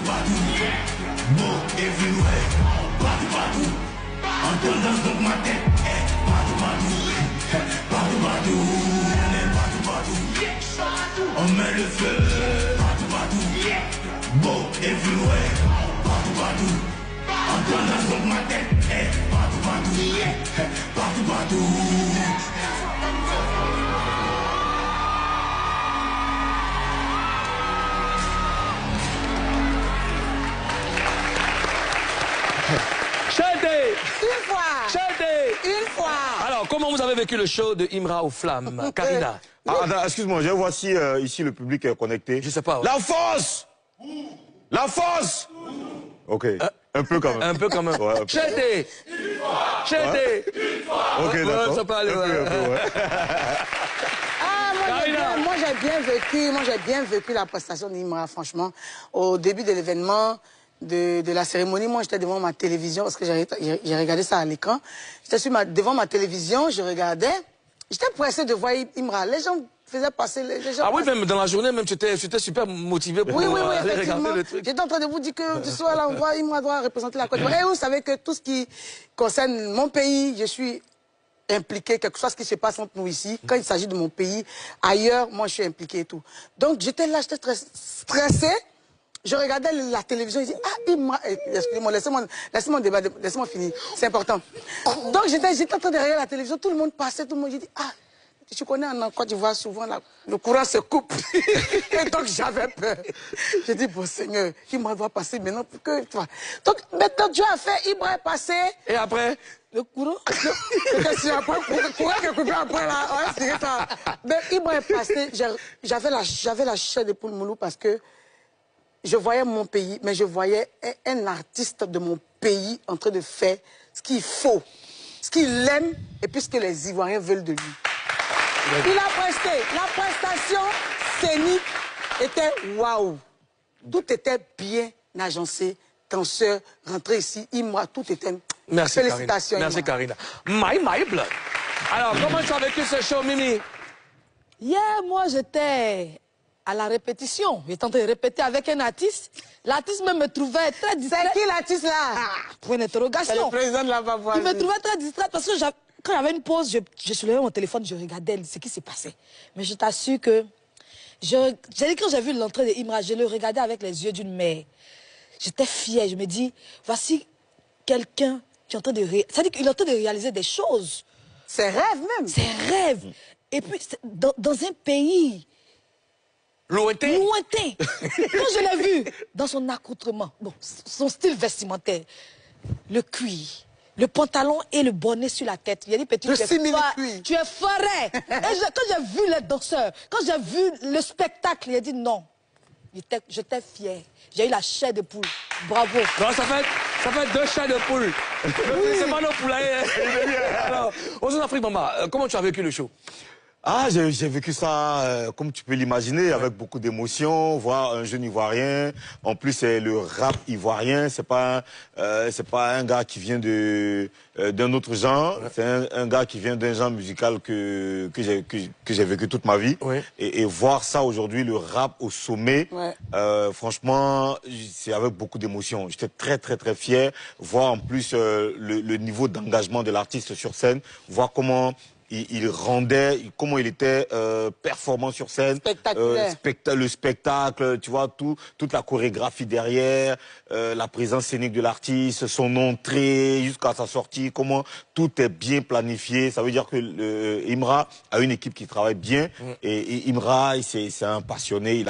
partout, beau everywhere, partout, en tendance dans ma tête, partout, on est partout, on met le feu, partout, beau everywhere, partout, en tendance dans ma tête, partout. Chantez! Une fois! Chantez! Une fois! Alors, comment vous avez vécu le show de Imra aux flammes, Karina? Attends, excuse-moi, je vois si ici le public est connecté. Je sais pas. Ouais. La force! La force! Ok, un peu quand même. Un peu quand même. Ouais, un peu. Chantez! Chantez! Ok, Ouais, d'accord. ça peut aller, Un peu, ouais. un peu, ouais. Moi j'ai bien vécu la prestation d'Imra, franchement. Au début de l'événement, de la cérémonie, moi j'étais devant ma télévision, parce que j'ai regardé ça à l'écran. J'étais devant ma télévision, je regardais. J'étais pressée de voir Imra. Les gens faisaient passer... Les gens Ah oui, passaient. même dans la journée, même tu étais super motivé pour Oui, aller effectivement. regarder le truc. J'étais en train de vous dire que ce soir-là, Imra doit représenter la Côte d'Ivoire. Et vous savez que tout ce qui concerne mon pays, je suis impliqué, quelque chose qui se passe entre nous ici. Quand il s'agit de mon pays, ailleurs, moi, je suis impliqué et tout. Donc, j'étais là, j'étais très stressée. Je regardais la télévision, je dis, ah, Imra, excusez-moi, laissez-moi débattre, laissez-moi finir, c'est important. Donc, j'étais en train de regarder la télévision, tout le monde passait, tout le monde, j'ai dit, ah, tu connais en Côte d'Ivoire, souvent, là, le courant se coupe. Et donc, j'avais peur. J'ai dit, bon Seigneur, Imra doit passer maintenant pour que, tu vois. Donc, maintenant, Dieu a fait, Imra est passé. Et après? Le courant, si après, courant qui est coupé après, là, ouais, c'est ça. Mais Imra est passé, j'avais la chair de poule moulou parce que je voyais mon pays, mais je voyais un artiste de mon pays en train de faire ce qu'il faut, ce qu'il aime et puis ce que les Ivoiriens veulent de lui. Il a presté. La prestation scénique était waouh. Tout était bien agencé. Danseur, rentré ici, Imra, tout était... Merci, félicitations, Karina. Merci, Imra. Karina. My blood. Alors, comment tu as vécu ce show, Mimi? Hier, moi, j'étais à la répétition. J'étais en train de répéter avec un artiste. L'artiste même me trouvait très distrait. C'est qui l'artiste là? Pour une interrogation. C'est le président de la Papouasie. Il me trouvait très distrait parce que quand j'avais une pause, je soulevais mon téléphone, je regardais ce qui s'est passé. Mais je t'assure que... quand j'ai vu l'entrée de Imra, je le regardais avec les yeux d'une mère. J'étais fière. Je me dis, voici quelqu'un qui est en train de... C'est-à-dire qu'il est en train de réaliser des choses. C'est rêve même. C'est un rêve. Et puis, dans un pays... Lointain. Lointain. Quand je l'ai vu dans son accoutrement, bon, son style vestimentaire, le cuir, le pantalon et le bonnet sur la tête. Il a dit, petit, Le simili-cuir. tu es forêt. Et quand j'ai vu les danseurs, quand j'ai vu le spectacle, il a dit non. J'étais fier. J'ai eu la chair de poule. Bravo. Non, ça fait 2 chairs de poule. C'est pas nos poulaillers. Alors, aux Afrique, maman, comment tu as vécu le show? Ah, j'ai vécu ça, comme tu peux l'imaginer, avec beaucoup d'émotions, voir un jeune Ivoirien. En plus, c'est le rap ivoirien, c'est pas un gars qui vient d'un autre genre. C'est un gars qui vient d'un genre musical que j'ai vécu toute ma vie. Ouais. Et voir ça aujourd'hui, le rap au sommet, Ouais. franchement, c'est avec beaucoup d'émotions. J'étais très, très, très fier. Voir en plus le niveau d'engagement de l'artiste sur scène, voir comment il rendait, comment il était performant sur scène. Spectaculaire. Le spectacle, tu vois, toute la chorégraphie derrière, la présence scénique de l'artiste, son entrée jusqu'à sa sortie, comment tout est bien planifié. Ça veut dire que Imra a une équipe qui travaille bien. Et Imra, c'est un passionné.